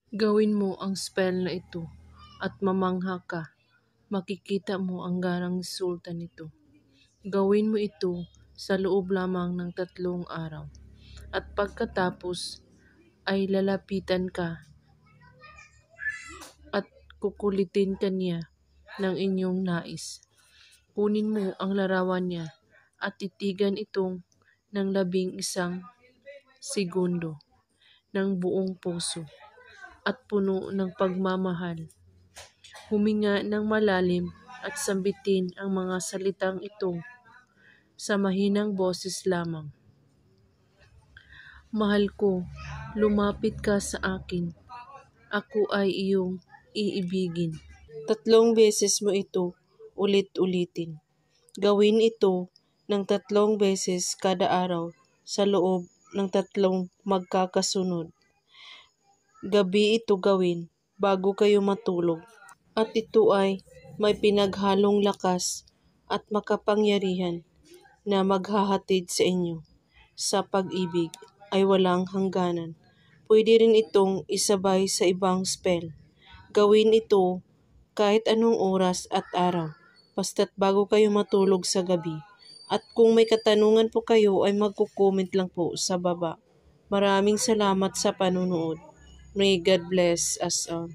Gawin mo ang spell na ito at mamangha ka. Makikita mo ang garang resulta nito. Gawin mo ito sa loob lamang ng 3 araw. At pagkatapos ay lalapitan ka at kukulitin ka niya ng inyong nais. Kunin mo ang larawan niya at titigan itong ng 11 segundo ng buong puso at puno ng pagmamahal. Huminga ng malalim at sambitin ang mga salitang ito sa mahinang boses lamang. Mahal ko, lumapit ka sa akin. Ako ay iyong iibigin. 3 beses mo ito ulit-ulitin. Gawin ito ng 3 beses kada araw sa loob ng 3 magkakasunod. Gabi ito gawin bago kayo matulog. At ito ay may pinaghalong lakas at makapangyarihan na maghahatid sa inyo sa pag-ibig ay walang hangganan. Pwede rin itong isabay sa ibang spell. Gawin ito kahit anong oras at araw, basta't bago kayo matulog sa gabi. At kung may katanungan po kayo ay magko-comment lang po sa baba. Maraming salamat sa panunood. May God bless us all.